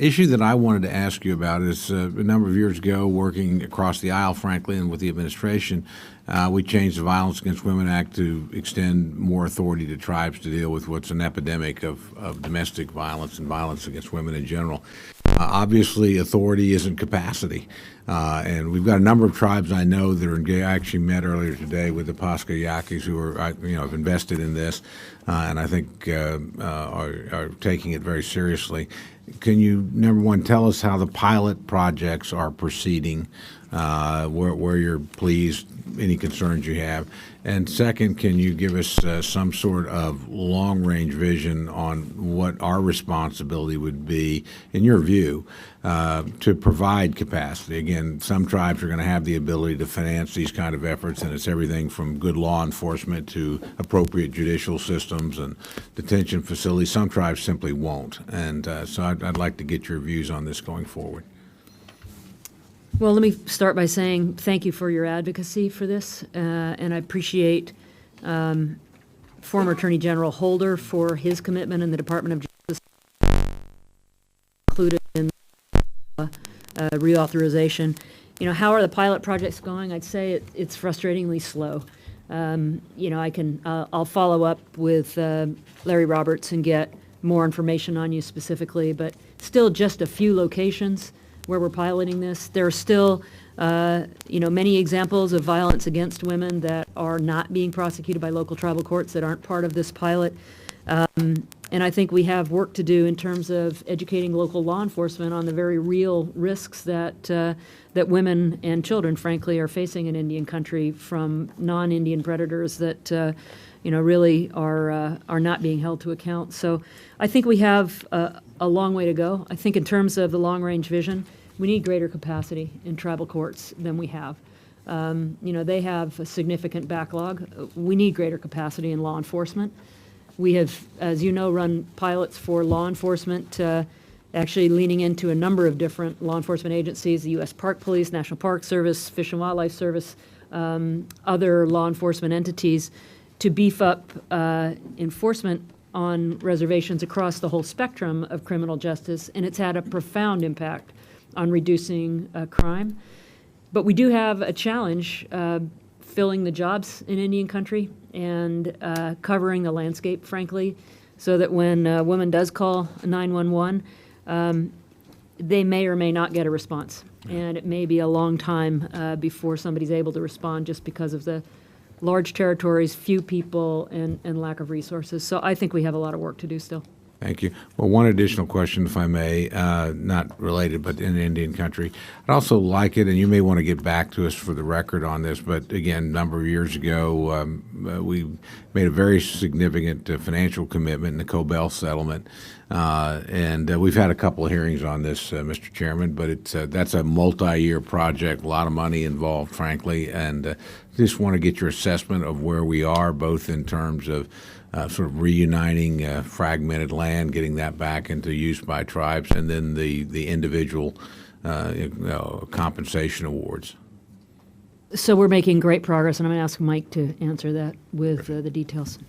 issue that I wanted to ask you about is a number of years ago, working across the aisle, frankly, and with the administration, we changed the Violence Against Women Act to extend more authority to tribes to deal with what's an epidemic of domestic violence and violence against women in general. Obviously, authority isn't capacity. And we've got a number of tribes I know that are engaged. I actually met earlier today with the Pasca Yaquis who are, have invested in this, and I think are taking it very seriously. Can you, number one, tell us how the pilot projects are proceeding, where you're pleased, any concerns you have? And second, can you give us some sort of long-range vision on what our responsibility would be, in your view, to provide capacity? Again, some tribes are going to have the ability to finance these kind of efforts, and it's everything from good law enforcement to appropriate judicial systems and detention facilities. Some tribes simply won't. And so I'd like to get your views on this going forward. Well, let me start by saying thank you for your advocacy for this, and I appreciate former Attorney General Holder for his commitment in the Department of Justice, included in reauthorization. How are the pilot projects going? I'd say it's frustratingly slow. I'll follow up with Larry Roberts and get more information on you specifically, but still just a few locations where we're piloting this. There are still, many examples of violence against women that are not being prosecuted by local tribal courts that aren't part of this pilot. And I think we have work to do in terms of educating local law enforcement on the very real risks that that women and children, frankly, are facing in Indian country from non-Indian predators that really are not being held to account. So I think we have a long way to go. I think in terms of the long-range vision, we need greater capacity in tribal courts than we have. They have a significant backlog. We need greater capacity in law enforcement. We have, as you know, run pilots for law enforcement, actually leaning into a number of different law enforcement agencies, the U.S. Park Police, National Park Service, Fish and Wildlife Service, other law enforcement entities, to beef up enforcement on reservations across the whole spectrum of criminal justice, and it's had a profound impact on reducing crime. But we do have a challenge filling the jobs in Indian country and covering the landscape, frankly, so that when a woman does call 911, they may or may not get a response. And it may be a long time before somebody's able to respond just because of the large territories, few people, and lack of resources. So I think we have a lot of work to do still. Thank you. Well, one additional question, if I may, not related, but in Indian country. I'd also like it, and you may want to get back to us for the record on this, but again, a number of years ago, we made a very significant financial commitment in the Cobell settlement. And we've had a couple of hearings on this, Mr. Chairman, but that's a multi-year project, a lot of money involved, frankly, and just want to get your assessment of where we are, both in terms of sort of reuniting fragmented land, getting that back into use by tribes, and then the individual compensation awards. So we're making great progress, and I'm going to ask Mike to answer that with the details.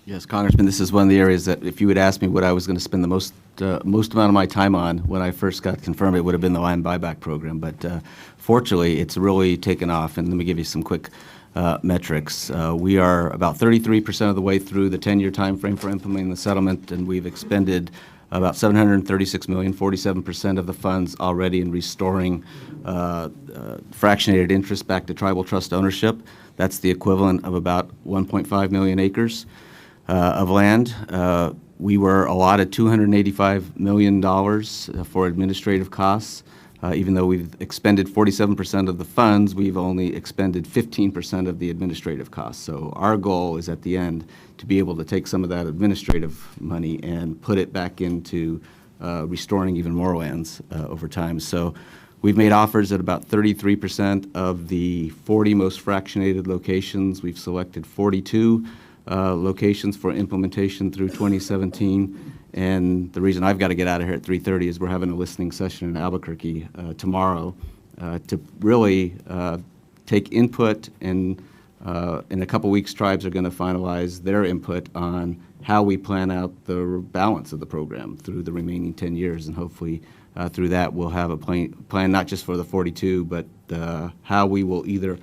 Yes, Congressman, this is one of the areas that if you would ask me what I was going to spend the most amount of my time on when I first got confirmed, it would have been the land buyback program. But fortunately, it's really taken off, and let me give you some quick metrics. We are about 33% of the way through the 10-year time frame for implementing the settlement, and we've expended about $736 million, 47% of the funds already in restoring fractionated interest back to tribal trust ownership. That's the equivalent of about 1.5 million acres of land. We were allotted $285 million for administrative costs. Even though we've expended 47% of the funds, we've only expended 15% of the administrative costs. So our goal is at the end to be able to take some of that administrative money and put it back into restoring even more lands over time. So we've made offers at about 33% of the 40 most fractionated locations. We've selected 42 locations for implementation through 2017. And the reason I've got to get out of here at 3:30 is we're having a listening session in Albuquerque tomorrow to really take input, and in a couple weeks, tribes are going to finalize their input on how we plan out the balance of the program through the remaining 10 years. And hopefully through that, we'll have a plan not just for the 42, but how we will either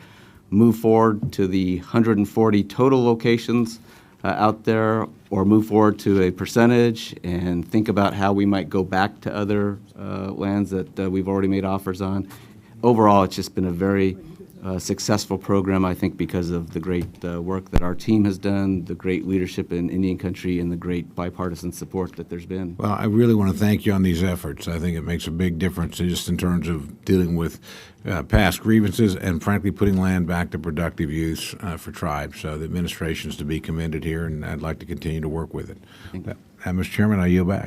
move forward to the 140 total locations out there, or move forward to a percentage and think about how we might go back to other lands that we've already made offers on. Overall, it's just been a very successful program, I think, because of the great work that our team has done, the great leadership in Indian country, and the great bipartisan support that there's been. Well, I really want to thank you on these efforts. I think it makes a big difference just in terms of dealing with past grievances and, frankly, putting land back to productive use for tribes. So the administration is to be commended here, and I'd like to continue to work with it. Mr. Chairman, I yield back.